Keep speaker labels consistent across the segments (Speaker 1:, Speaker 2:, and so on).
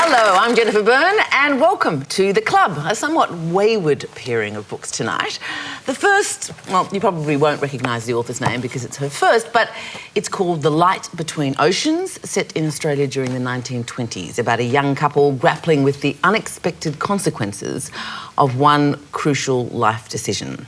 Speaker 1: Hello, I'm Jennifer Byrne and welcome to The Club, a somewhat wayward pairing of books tonight. The first, well, you probably won't recognise the author's name because it's her first, but it's called The Light Between Oceans, set in Australia during the 1920s, about a young couple grappling with the unexpected consequences of one crucial life decision.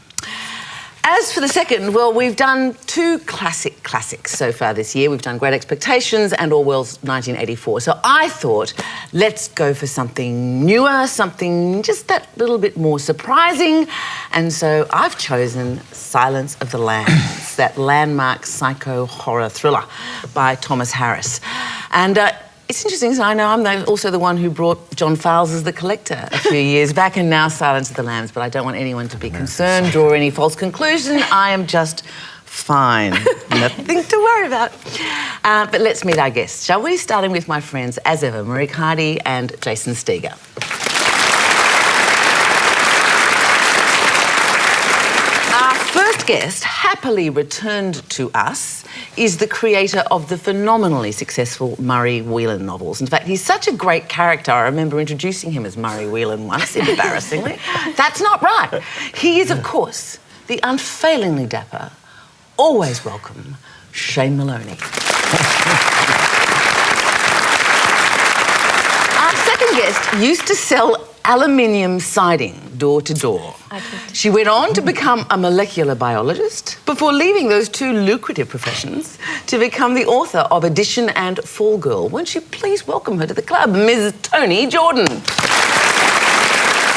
Speaker 1: As for the second, well, we've done two classics so far this year. We've done Great Expectations and Orwell's 1984. So I thought, let's go for something newer, something just that little bit more surprising. And so I've chosen Silence of the Lambs, that landmark psycho-horror thriller by Thomas Harris. And it's interesting, so I know I'm also the one who brought John Fowles' The Collector a few years back, and now Silence of the Lambs, but I don't want anyone to be concerned, draw any false conclusion. I am just fine. Nothing to worry about. But let's meet our guests, shall we? Starting with my friends, as ever, Marieke Hardy and Jason Steger. Our first guest, happily returned to us, is the creator of the phenomenally successful Murray Whelan novels. In fact, he's such a great character. I remember introducing him as Murray Whelan once, embarrassingly. That's not right. He is, of course, the unfailingly dapper, always welcome, Shane Maloney. Our second guest used to sell aluminium siding door to door. She went on to become a molecular biologist before leaving those two lucrative professions to become the author of Edition and Fall Girl. Won't you please welcome her to the club, Ms. Toni Jordan.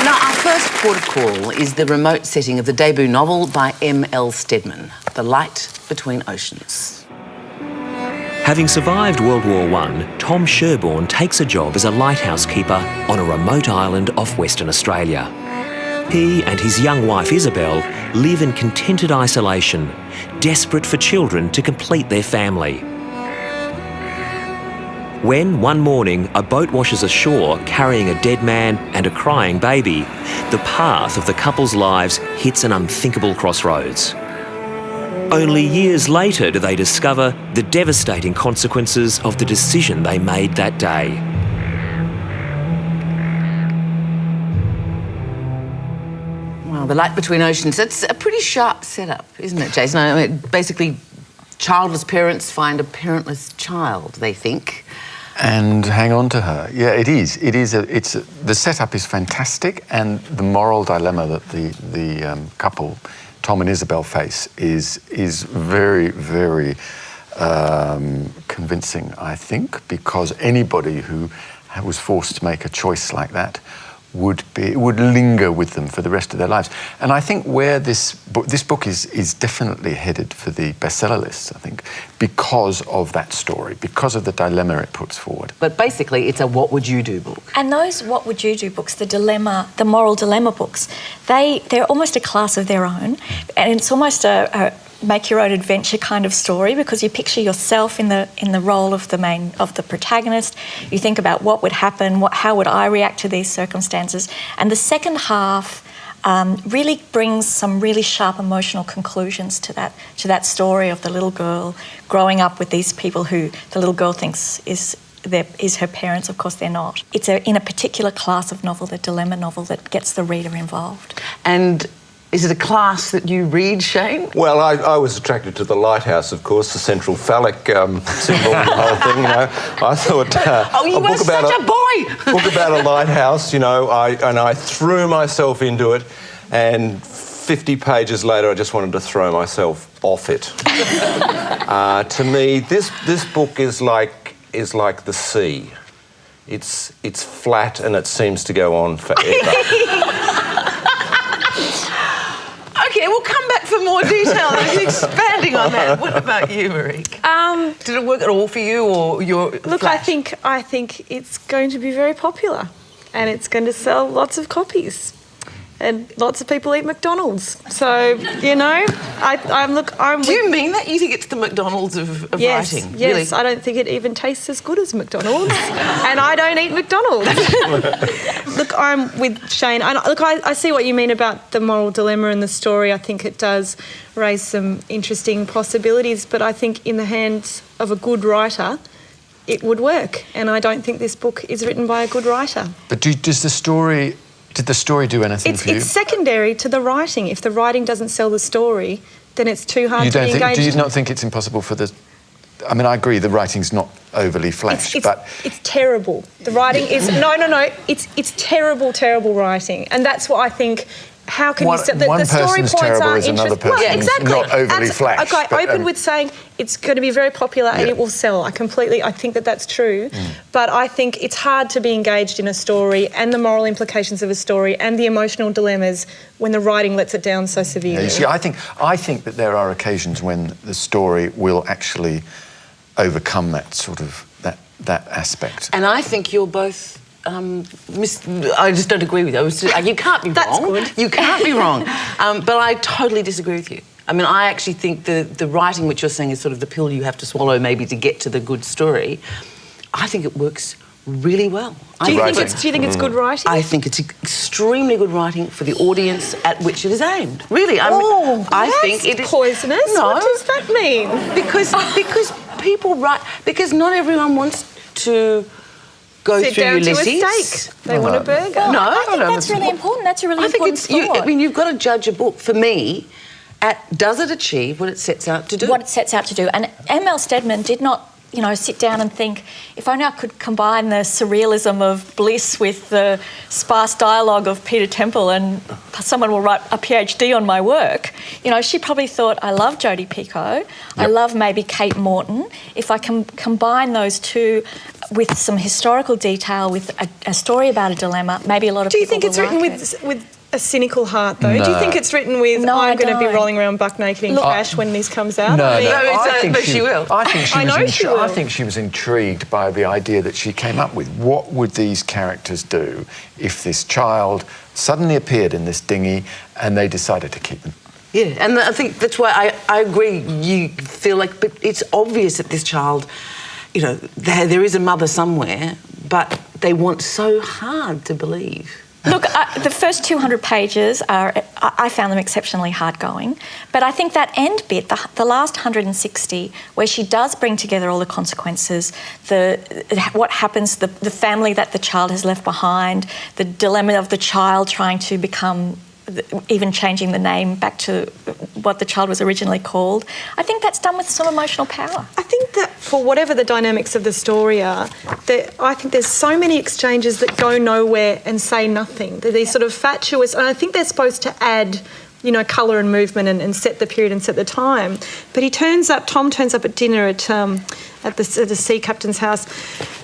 Speaker 1: Now, our first port of call is the remote setting of the debut novel by M.L. Stedman, The Light Between Oceans.
Speaker 2: Having survived World War I, Tom Sherborne takes a job as a lighthouse keeper on a remote island off Western Australia. He and his young wife Isabel live in contented isolation, desperate for children to complete their family. When, one morning, a boat washes ashore carrying a dead man and a crying baby, the path of the couple's lives hits an unthinkable crossroads. Only years later do they discover the devastating consequences of the decision they made that day.
Speaker 1: Well, The Light Between Oceans, it's a pretty sharp setup, isn't it, Jason? I mean, basically, childless parents find a parentless child, they think.
Speaker 3: And hang on to her. Yeah, it is. The setup is fantastic, and the moral dilemma that the couple, Tom and Isabel, face is very, very convincing, I think, because anybody who was forced to make a choice like that would linger with them for the rest of their lives. And I think where this book is definitely headed for the bestseller lists, I think, because of that story, because of the dilemma it puts forward.
Speaker 1: But basically, it's a what would you do book.
Speaker 4: And those what would you do books, the moral dilemma books, they're almost a class of their own, and it's almost a make your own adventure kind of story, because you picture yourself in the role of the protagonist. You think about what would happen, how would I react to these circumstances, and the second half really brings some really sharp emotional conclusions to that story of the little girl growing up with these people who the little girl thinks is her parents. Of course, they're not. It's in a particular class of novel, the dilemma novel, that gets the reader involved.
Speaker 1: And is it a class that you read, Shane?
Speaker 5: Well, I was attracted to the lighthouse, of course, the central phallic symbol and the whole thing, you know. I thought...
Speaker 1: oh, you were such a boy!
Speaker 5: Book about a lighthouse, you know, and I threw myself into it, and 50 pages later I just wanted to throw myself off it. To me, this book is like the sea. It's flat and it seems to go on forever.
Speaker 1: OK, we'll come back for more detail. Expanding on that. What about you, Marieke? Did it work at all for you, or your
Speaker 6: Look,
Speaker 1: flash?
Speaker 6: I think it's going to be very popular, and it's going to sell lots of copies, and lots of people eat McDonald's. So, you know,
Speaker 1: Do you mean that? You think it's the McDonald's of
Speaker 6: yes,
Speaker 1: writing?
Speaker 6: Yes,
Speaker 1: Really?
Speaker 6: I don't think it even tastes as good as McDonald's, and I don't eat McDonald's. Look, I'm with Shane. I see what you mean about the moral dilemma and the story. I think it does raise some interesting possibilities, but I think in the hands of a good writer, it would work. And I don't think this book is written by a good writer.
Speaker 3: But did the story do anything for you?
Speaker 6: It's secondary to the writing. If the writing doesn't sell the story, then it's too hard to be engaged.
Speaker 3: Do you not think it's impossible for the... I mean, I agree, the writing's not overly flash, but...
Speaker 6: It's terrible. The writing is... No. It's terrible, terrible writing. And that's what I think... How can you say the story points are interesting? Well, exactly.
Speaker 3: Not overly flash.
Speaker 6: Okay, I opened with saying it's going to be very popular and it will sell. I think that's true. But I think it's hard to be engaged in a story and the moral implications of a story and the emotional dilemmas when the writing lets it down so severely.
Speaker 3: Yeah, you see, I think that there are occasions when the story will actually overcome that sort of that aspect.
Speaker 1: And I think you're both... I just don't agree with you. You can't be wrong.
Speaker 6: That's good.
Speaker 1: You can't be wrong. But I totally disagree with you. I mean, I actually think the writing, which you're saying is sort of the pill you have to swallow maybe to get to the good story, I think it works really well.
Speaker 6: Do you think it's good writing?
Speaker 1: I think it's extremely good writing for the audience at which it is aimed. Really, I think it is
Speaker 6: poisonous.
Speaker 1: No,
Speaker 6: what does that mean?
Speaker 1: Because people write. Because not everyone wants to go
Speaker 6: sit
Speaker 1: through
Speaker 6: down
Speaker 1: Ulysses.
Speaker 6: to a steak. They want a burger.
Speaker 4: Well,
Speaker 1: No,
Speaker 4: I think that's really important. That's a really important thought.
Speaker 1: I mean, you've got to judge a book, for me, does it achieve what it sets out to do?
Speaker 4: What it sets out to do. And M.L. Stedman did not, sit down and think, if only I could combine the surrealism of Bliss with the sparse dialogue of Peter Temple and someone will write a PhD on my work. She probably thought, I love Jodi Picoult, I love maybe Kate Morton. If I can combine those two with some historical detail, with a story about a dilemma, maybe a lot of people will like it.
Speaker 6: Do you think it's written with a cynical heart, though?
Speaker 3: No.
Speaker 6: Do you think it's written with,
Speaker 4: No,
Speaker 6: I'm going to be
Speaker 4: don't.
Speaker 6: rolling around buck naked in cash when this comes out?
Speaker 3: No,
Speaker 1: I think she will.
Speaker 3: I think she was intrigued by the idea that she came up with. What would these characters do if this child suddenly appeared in this dinghy and they decided to keep them?
Speaker 1: Yeah, and I think that's why I agree. You feel like, but it's obvious that this child, there is a mother somewhere, but they want so hard to believe.
Speaker 4: Look, the first 200 pages I found them exceptionally hard-going, but I think that end bit, the last 160, where she does bring together all the consequences, what happens, the family that the child has left behind, the dilemma of the child trying to become, even changing the name back to what the child was originally called. I think that's done with some emotional power.
Speaker 6: I think that for whatever the dynamics of the story are, I think there's so many exchanges that go nowhere and say nothing. They're these sort of fatuous, and I think they're supposed to add, colour and movement and set the period and set the time. But Tom turns up at dinner at the sea captain's house.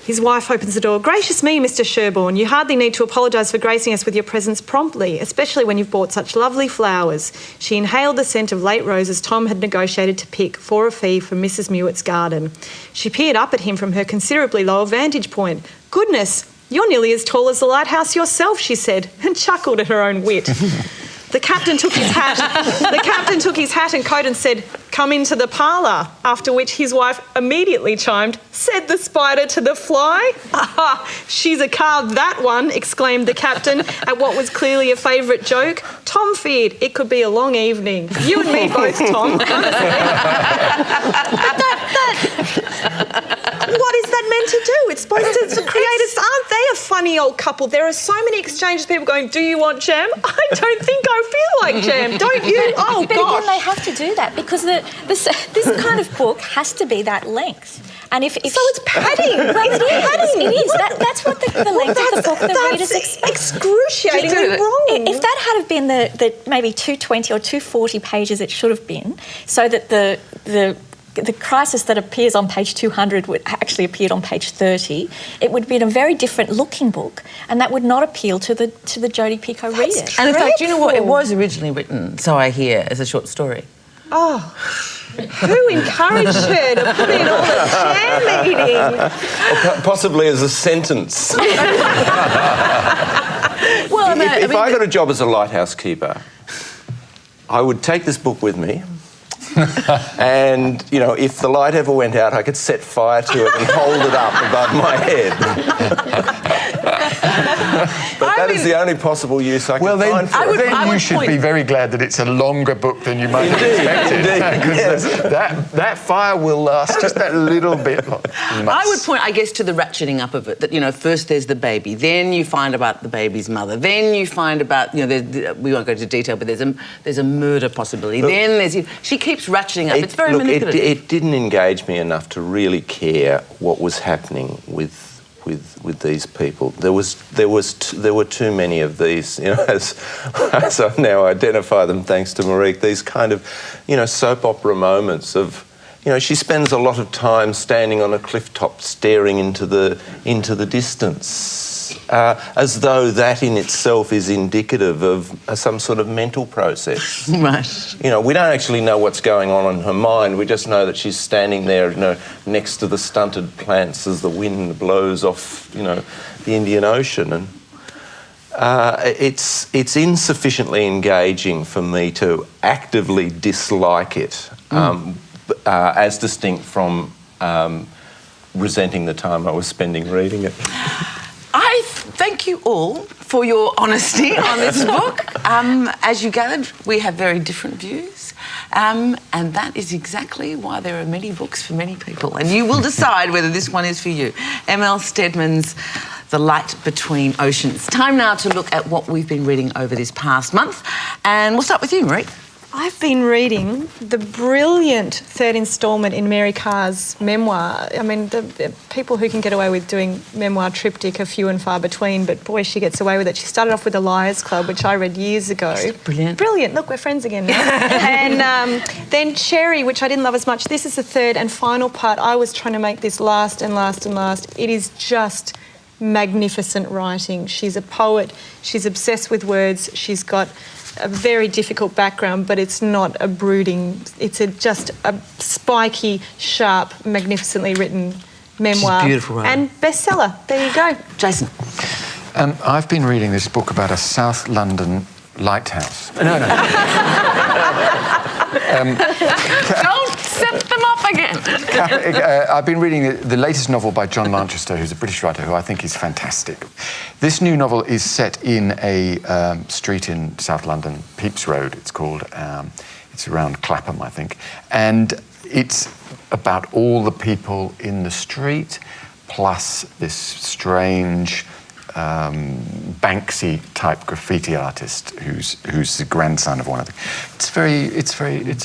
Speaker 6: His wife opens the door. Gracious me, Mr. Sherborne, you hardly need to apologise for gracing us with your presence promptly, especially when you've bought such lovely flowers. She inhaled the scent of late roses Tom had negotiated to pick for a fee from Mrs. Mewitt's garden. She peered up at him from her considerably lower vantage point. Goodness, you're nearly as tall as the lighthouse yourself, she said, and chuckled at her own wit. The captain took his hat and coat and said, "Come into the parlour," after which his wife immediately chimed, "Said the spider to the fly." "Aha, she's a carved that one," exclaimed the captain at what was clearly a favourite joke. Tom feared it could be a long evening. You and me both, Tom. What is that meant to do? It's supposed to create us. Aren't they a funny old couple? There are so many exchanges, people going, "Do you want jam?" "I don't think I feel like jam." "Don't you?" "Oh,
Speaker 4: But
Speaker 6: gosh."
Speaker 4: again, they have to do that because this kind of book has to be that length. And if
Speaker 6: So it's padding.
Speaker 4: Well, it is. That's what the length of the book the readers expect.
Speaker 6: Excruciatingly wrong.
Speaker 4: If that had have been the maybe 220 or 240 pages it should have been, so that the crisis that appears on page 200 would actually appeared on page 30, it would be in a very different looking book, and that would not appeal to the Jodi Picoult reader.
Speaker 1: And in fact, do you know what? It was originally written, so I hear, as a short story.
Speaker 6: Oh, who encouraged her to put in all the jam eating?
Speaker 5: Or possibly as a sentence.
Speaker 1: Well,
Speaker 5: If I got a job as a lighthouse keeper, I would take this book with me. And, if the light ever went out, I could set fire to it and hold it up above my head. But That is the only possible use I can
Speaker 3: Well, then,
Speaker 5: find for it.
Speaker 1: I
Speaker 3: you
Speaker 1: would
Speaker 3: should
Speaker 1: point-
Speaker 3: be very glad that it's a longer book than you might have expected.
Speaker 5: Indeed, yes.
Speaker 3: That fire will last just that little bit longer.
Speaker 1: I would point, I guess, to the ratcheting up of it. That, you know, first there's the baby, then you find about the baby's mother, then you find about, you know, we won't go into detail, but there's a murder possibility.
Speaker 5: Look,
Speaker 1: then there's... She keeps ratcheting up. It's very manipulative.
Speaker 5: It didn't engage me enough to really care what was happening with these people. There were too many of these, you know, as I now identify them thanks to Marique, these kind of, you know, soap opera moments of, you know, she spends a lot of time standing on a cliff top staring into the distance, as though that in itself is indicative of some sort of mental process.
Speaker 1: Right.
Speaker 5: You know, we don't actually know what's going on in her mind. We just know that she's standing there, you know, next to the stunted plants as the wind blows off, you know, the Indian Ocean. And it's insufficiently engaging for me to actively dislike it, as distinct from resenting the time I was spending reading it.
Speaker 1: I thank you all for your honesty on this book. As you gathered, we have very different views, and that is exactly why there are many books for many people. And you will decide whether this one is for you. M.L. Stedman's The Light Between Oceans. Time now to look at what we've been reading over this past month, and we'll start with you, Marie.
Speaker 6: I've been reading the brilliant third instalment in Mary Carr's memoir. I mean, the people who can get away with doing memoir triptych are few and far between, but boy, she gets away with it. She started off with The Liars Club, which I read years ago.
Speaker 1: Brilliant.
Speaker 6: Brilliant. Look, we're friends again now. And then Cherry, which I didn't love as much. This is the third and final part. I was trying to make this last and last and last. It is just magnificent writing. She's a poet. She's obsessed with words. She's got a very difficult background, but it's not a brooding, it's just a spiky, sharp, magnificently written memoir.
Speaker 1: She's beautiful, right?
Speaker 6: And bestseller. There you go.
Speaker 1: Jason.
Speaker 3: I've been reading this book about a South London lighthouse. No.
Speaker 1: Don't set them up again.
Speaker 3: I've been reading the latest novel by John Lanchester, who's a British writer who I think is fantastic. This new novel is set in a street in South London, Pepys Road, it's called. It's around Clapham, I think. And it's about all the people in the street, plus this strange Banksy-type graffiti artist who's the grandson of one of them. It's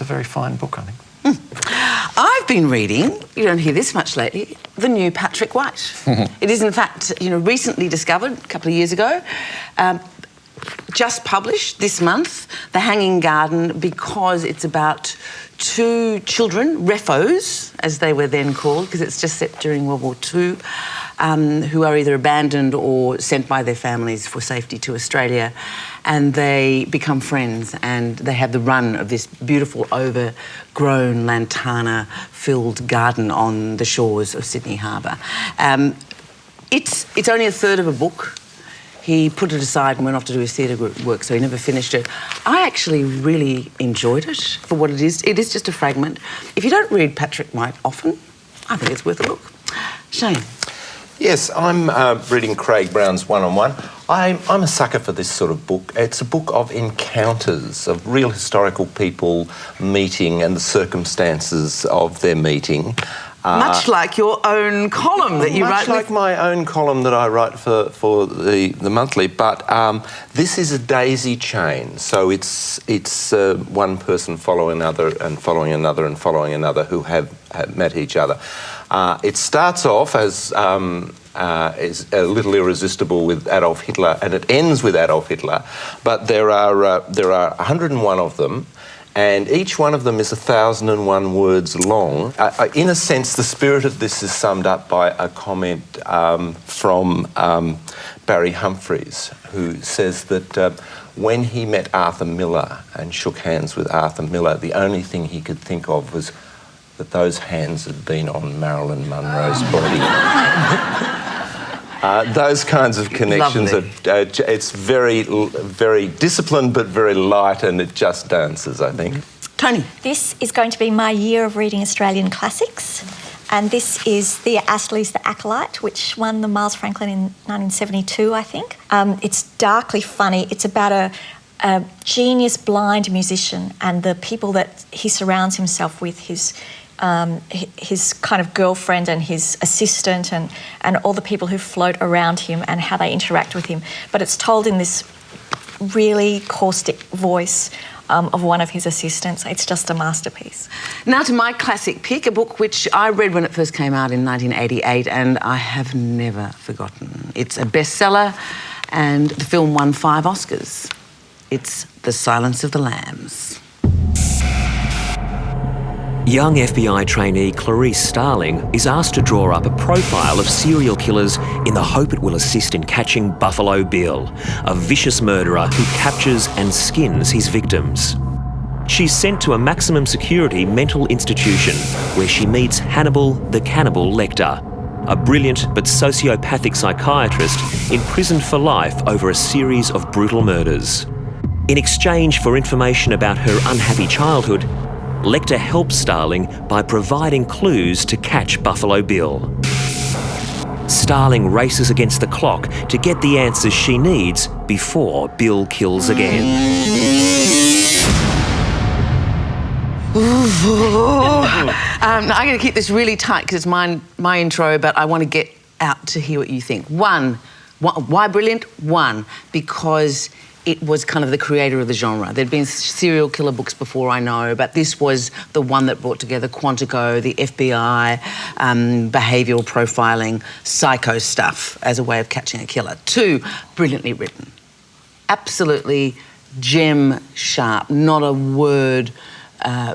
Speaker 3: a very fine book, I think.
Speaker 1: I've been reading, you don't hear this much lately, the new Patrick White. It is, in fact, you know, recently discovered, a couple of years ago, just published this month, The Hanging Garden, because it's about two children, refos, as they were then called, because it's just set during World War II, who are either abandoned or sent by their families for safety to Australia, and they become friends, and they have the run of this beautiful overgrown lantana-filled garden on the shores of Sydney Harbour. It's only a third of a book. He put it aside and went off to do his theatre work, so he never finished it. I actually really enjoyed it for what it is. It is just a fragment. If you don't read Patrick White often, I think it's worth a look. Shane.
Speaker 5: Yes, I'm reading Craig Brown's One-on-One. I'm a sucker for this sort of book. It's a book of encounters, of real historical people meeting and the circumstances of their meeting.
Speaker 1: Much like your own column that you write.
Speaker 5: Much like my own column that I write for the monthly, but this is a daisy chain. So it's one person following another and following another and following another who have met each other. It starts off as is a little irresistible with Adolf Hitler, and it ends with Adolf Hitler. But there are 101 of them. And each one of them is 1,001 words long. In a sense, the spirit of this is summed up by a comment from Barry Humphries, who says that when he met Arthur Miller and shook hands with Arthur Miller, the only thing he could think of was that those hands had been on Marilyn Monroe's body. Those kinds of connections it's very, very disciplined but very light, and it just dances, I think.
Speaker 1: Tony.
Speaker 4: This is going to be my year of reading Australian classics. and this is Thea Astley's The Acolyte, which won the Miles Franklin in 1972, I think. It's darkly funny. It's about a genius blind musician and the people that he surrounds himself with, his kind of girlfriend and his assistant and all the people who float around him and how they interact with him. But it's told in this really caustic voice of one of his assistants. It's just a masterpiece.
Speaker 1: Now to my classic pick, a book which I read when it first came out in 1988 and I have never forgotten. It's a bestseller and the film won 5 Oscars. It's The Silence of the Lambs.
Speaker 2: Young FBI trainee Clarice Starling is asked to draw up a profile of serial killers in the hope it will assist in catching Buffalo Bill, a vicious murderer who captures and skins his victims. She's sent to a maximum security mental institution where she meets Hannibal the Cannibal Lecter, a brilliant but sociopathic psychiatrist imprisoned for life over a series of brutal murders. In exchange for information about her unhappy childhood, Lecter helps Starling by providing clues to catch Buffalo Bill. Starling races against the clock to get the answers she needs before Bill kills again.
Speaker 1: I'm going to keep this really tight because it's my intro, but I want to get out to hear what you think. Why brilliant? One, because it was kind of the creator of the genre. There'd been serial killer books before, I know, but this was the one that brought together Quantico, the FBI, behavioural profiling, psycho stuff as a way of catching a killer. 2, brilliantly written. Absolutely gem sharp, not a word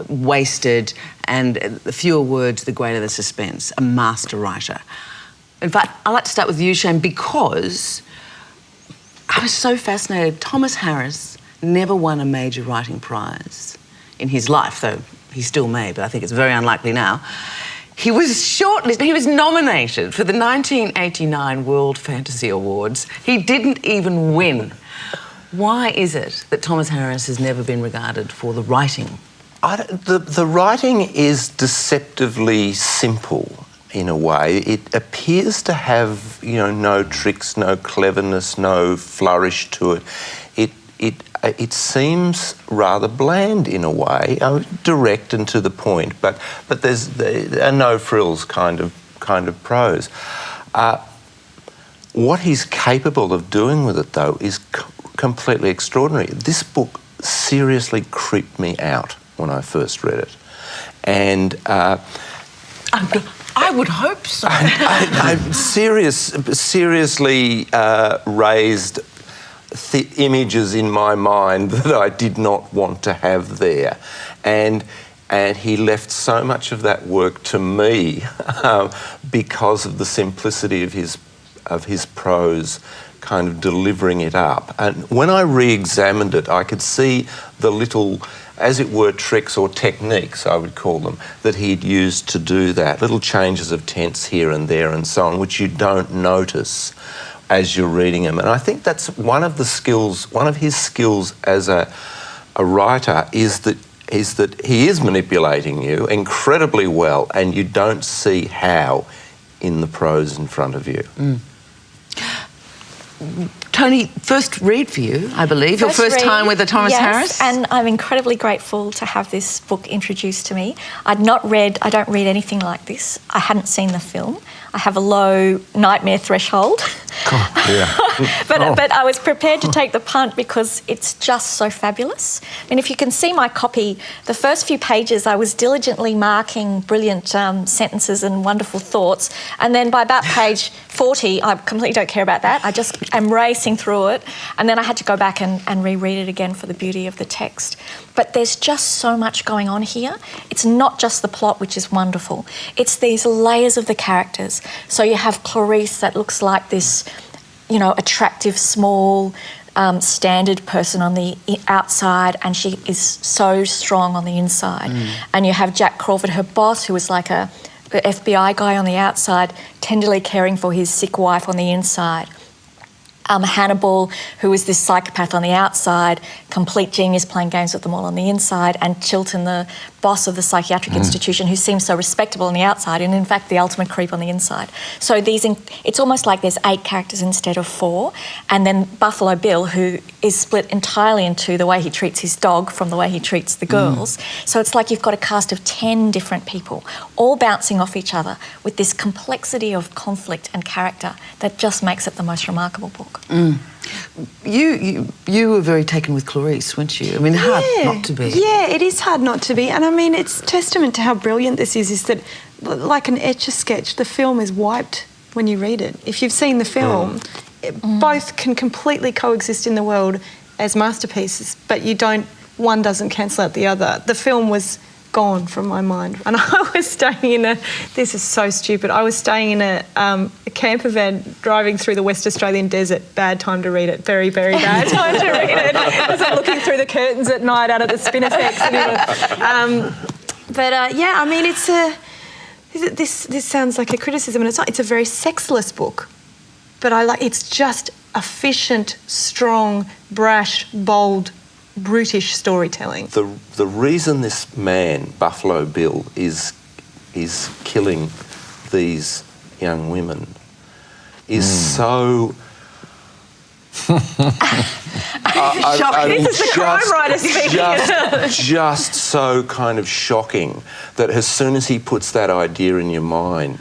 Speaker 1: wasted, and the fewer words, the greater the suspense. A master writer. In fact, I'd like to start with you, Shane, because I was so fascinated. Thomas Harris never won a major writing prize in his life, though he still may, but I think it's very unlikely now. He was shortlisted, he was nominated for the 1989 World Fantasy Awards. He didn't even win. Why is it that Thomas Harris has never been regarded for the writing?
Speaker 5: The writing is deceptively simple. In a way, it appears to have, no tricks, no cleverness, no flourish to it. It seems rather bland in a way, direct and to the point. But there's a no frills kind of prose. What he's capable of doing with it, though, is completely extraordinary. This book seriously creeped me out when I first read it, and.
Speaker 1: I would hope so.
Speaker 5: I seriously raised images in my mind that I did not want to have there, and he left so much of that work to me because of the simplicity of his prose, kind of delivering it up. And when I re-examined it, I could see the little, as it were, tricks or techniques, I would call them, that he'd used to do that. Little changes of tense here and there and so on, which you don't notice as you're reading them. And I think that's one of his skills as a writer is that he is manipulating you incredibly well, and you don't see how in the prose in front of you.
Speaker 1: Mm. Tony, first read for you, I believe. Your first time with the Thomas Harris?
Speaker 4: Yes, and I'm incredibly grateful to have this book introduced to me. I don't read anything like this. I hadn't seen the film. I have a low nightmare threshold.
Speaker 3: Oh, yeah.
Speaker 4: But I was prepared to take the punt because it's just so fabulous. And if you can see my copy, the first few pages I was diligently marking brilliant sentences and wonderful thoughts. And then by about page 40, I completely don't care about that. I just am racing through it. And then I had to go back and reread it again for the beauty of the text. But there's just so much going on here. It's not just the plot, which is wonderful. It's these layers of the characters. So you have Clarice that looks like this, attractive, small, standard person on the outside, and she is so strong on the inside. And you have Jack Crawford, her boss, who is like a FBI guy on the outside, tenderly caring for his sick wife on the inside. Hannibal, who is this psychopath on the outside, complete genius playing games with them all on the inside, and Chilton, the boss of the psychiatric institution who seems so respectable on the outside and in fact the ultimate creep on the inside. So it's almost like there's 8 characters instead of 4, and then Buffalo Bill, who is split entirely into the way he treats his dog from the way he treats the girls. So it's like you've got a cast of 10 different people all bouncing off each other with this complexity of conflict and character that just makes it the most remarkable book.
Speaker 1: You were very taken with Clarice, weren't you? I mean, hard not to be.
Speaker 6: Yeah, it is hard not to be. And I mean, it's testament to how brilliant this is that, like an Etch-a-Sketch, the film is wiped when you read it. If you've seen the film, both can completely coexist in the world as masterpieces, but one doesn't cancel out the other. The film was gone from my mind. And I was staying in this is so stupid, I was staying in a camper van driving through the West Australian desert. Bad time to read it. Very, very bad time to read it. As I'm looking through the curtains at night out of the Spinifex. Yeah, I mean, this sounds like a criticism, and it's not. It's a very sexless book. But it's just efficient, strong, brash, bold, brutish storytelling.
Speaker 5: The reason this man, Buffalo Bill, is killing these young women is so...
Speaker 6: This is the crime writer speaking.
Speaker 5: Just so kind of shocking that as soon as he puts that idea in your mind...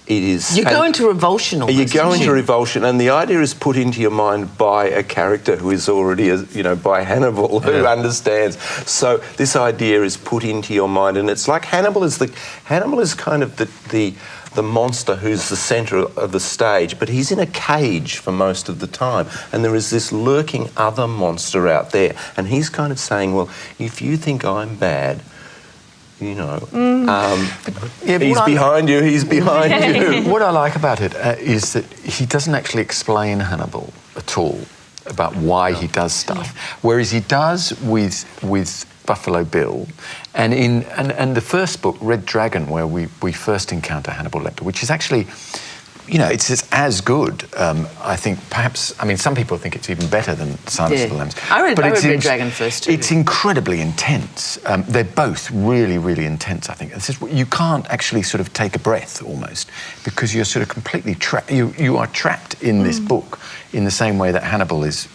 Speaker 5: It is.
Speaker 1: You go into revulsion almost.
Speaker 5: You go into revulsion, and the idea is put into your mind by a character who is already, by Hannibal, who understands. So this idea is put into your mind, and it's like Hannibal is kind of the monster who's the centre of the stage, but he's in a cage for most of the time, and there is this lurking other monster out there, and he's kind of saying, well, if you think I'm bad, he's behind you, he's behind you.
Speaker 3: What I like about it is that he doesn't actually explain Hannibal at all about why he does stuff, whereas he does with Buffalo Bill, and in the first book, Red Dragon, where we first encounter Hannibal Lecter, which is actually... it's as good. I think perhaps, some people think it's even better than Silence of the Lambs.
Speaker 1: I read Red Dragon first too.
Speaker 3: It's incredibly intense. They're both really, really intense, I think. You can't actually sort of take a breath almost because you're sort of completely trapped. You are trapped in this book in the same way that Hannibal is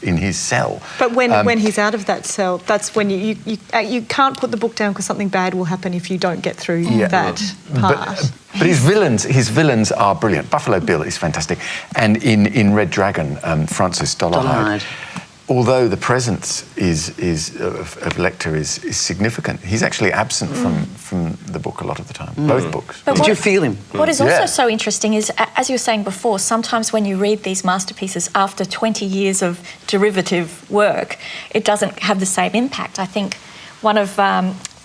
Speaker 3: in his cell.
Speaker 6: But when he's out of that cell, that's when you can't put the book down because something bad will happen if you don't get through that part.
Speaker 3: But his villains are brilliant. Buffalo Bill is fantastic, and in Red Dragon, Francis Dolarhyde. Although the presence of Lecter is significant, he's actually absent from the book a lot of the time. Both books.
Speaker 1: But did you feel him?
Speaker 4: What is also so interesting is, as you were saying before, sometimes when you read these masterpieces after 20 years of derivative work, it doesn't have the same impact. I think one of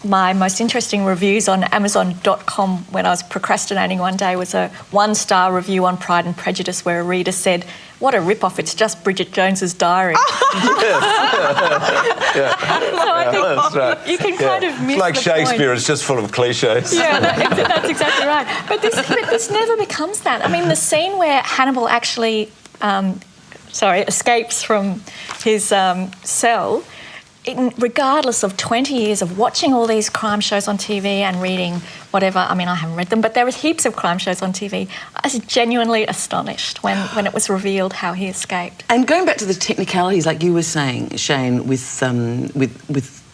Speaker 4: my most interesting reviews on Amazon.com when I was procrastinating one day was a 1-star review on Pride and Prejudice where a reader said, "What a rip-off, it's just Bridget Jones's diary." So I think you can kind of miss
Speaker 5: It's like
Speaker 4: the
Speaker 5: Shakespeare,
Speaker 4: point.
Speaker 5: It's just full of cliches.
Speaker 4: Yeah, that's exactly right. But this never becomes that. I mean, the scene where Hannibal actually, escapes from his cell, regardless of 20 years of watching all these crime shows on TV and reading whatever, I haven't read them, but there was heaps of crime shows on TV. I was genuinely astonished when it was revealed how he escaped.
Speaker 1: And going back to the technicalities, like you were saying, Shane, with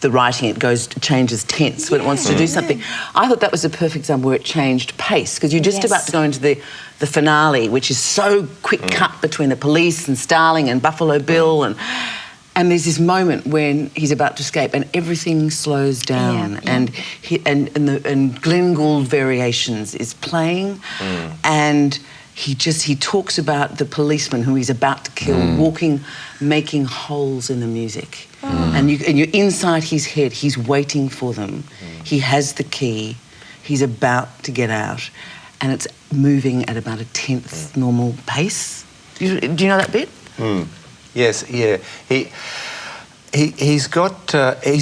Speaker 1: the writing, it changes tense when it wants to do something. I thought that was a perfect example where it changed pace, because you're just about to go into the finale, which is so quick cut between the police and Starling and Buffalo Bill and there's this moment when he's about to escape and everything slows down and Glenn Gould Variations is playing and he talks about the policeman who he's about to kill walking, making holes in the music. And you're inside his head, he's waiting for them. He has the key, he's about to get out and it's moving at about a 10th normal pace. Do you know that bit?
Speaker 5: Yes, yeah. He's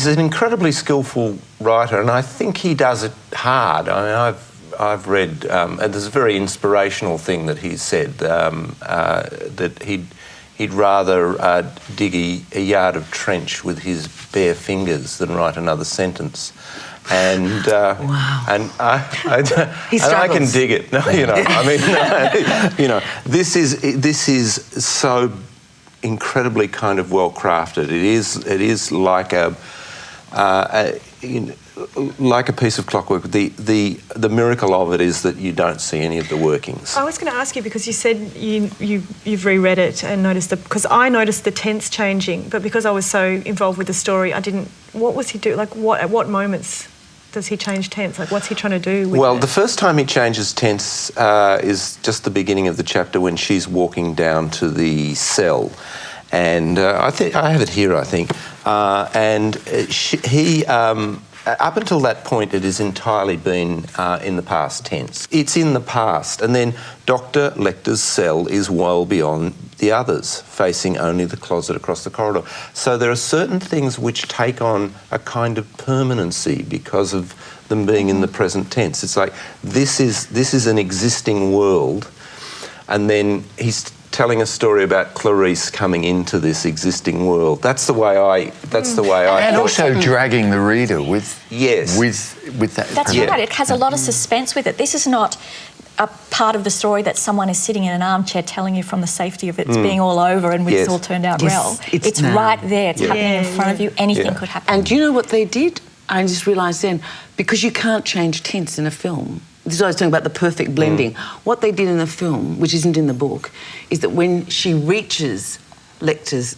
Speaker 5: an incredibly skillful writer, and I think he does it hard. I've read, and there's a very inspirational thing that he said that he'd rather dig a yard of trench with his bare fingers than write another sentence. And
Speaker 1: Wow.
Speaker 5: and
Speaker 1: He
Speaker 5: and I can
Speaker 1: struggles.
Speaker 5: dig it. No, you know, I mean, you know, this is so incredibly kind of well crafted. It is like like a piece of clockwork. The miracle of it is that you don't see any of the workings.
Speaker 6: I was going to ask you, because you said you've reread it and noticed because I noticed the tense changing, but because I was so involved with the story, I didn't. What was he doing? Like, at what moments does he change tense? Like, what's he trying to do with it?
Speaker 5: The first time he changes tense is just the beginning of the chapter when she's walking down to the cell. And I think I have it here, I think. He up until that point, it has entirely been in the past tense. It's in the past. And then Dr. Lecter's cell is well beyond the others, facing only the closet across the corridor. So there are certain things which take on a kind of permanency because of them being in the present tense. It's like this is an existing world, and then he's telling a story about Clarice coming into this existing world. That's the way I.
Speaker 3: And also dragging the reader with.
Speaker 5: Yes.
Speaker 3: With that.
Speaker 4: That's right. It has a lot of suspense with it. This is not a part of the story that someone is sitting in an armchair telling you from the safety of it's being all over and it's all turned out well. It's right there. It's happening in front of you. Anything could happen.
Speaker 1: And do you know what they did? I just realised then, because you can't change tense in a film. This is what I was talking about, the perfect blending. What they did in the film, which isn't in the book, is that when she reaches Lecter's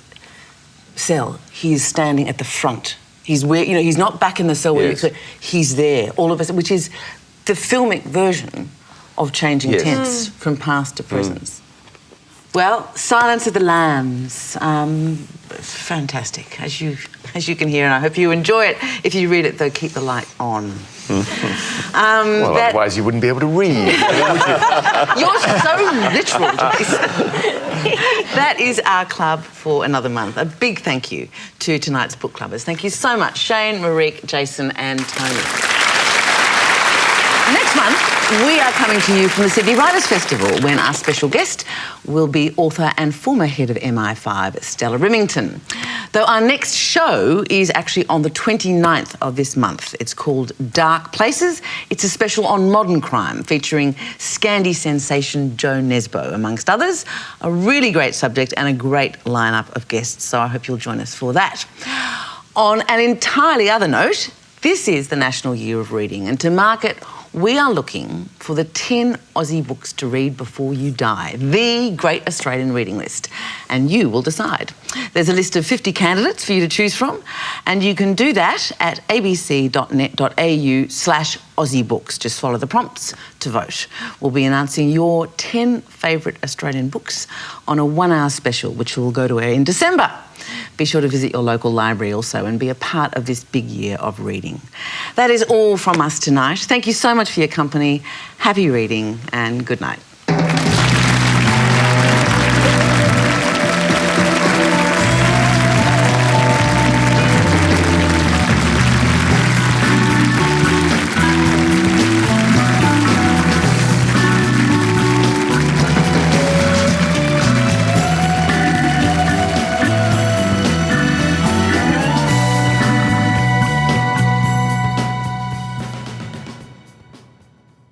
Speaker 1: cell, he is standing at the front. He's where, you know, he's not back in the cell where he's there, all of us, which is the filmic version of changing tense from past to present. Well, Silence of the Lambs, fantastic, as you can hear, and I hope you enjoy it. If you read it, though, keep the light on.
Speaker 3: Well, otherwise you wouldn't be able to read.
Speaker 1: You're so literal, Jason. That is our club for another month. A big thank you to tonight's book clubbers. Thank you so much, Shane, Marique, Jason and Tony. Next month, we are coming to you from the Sydney Writers' Festival, when our special guest will be author and former head of MI5, Stella Remington. Though our next show is actually on the 29th of this month. It's called Dark Places. It's a special on modern crime featuring Scandi sensation Joe Nesbo, amongst others. A really great subject and a great lineup of guests, so I hope you'll join us for that. On an entirely other note, this is the National Year of Reading, and to mark it, we are looking for the 10 Aussie books to read before you die, the Great Australian Reading List, and you will decide. There's a list of 50 candidates for you to choose from, and you can do that at abc.net.au/Aussie books. Just follow the prompts to vote. We'll be announcing your 10 favourite Australian books on a 1-hour special, which will go to air in December. Be sure to visit your local library also and be a part of this big year of reading. That is all from us tonight. Thank you so much for your company. Happy reading and good night.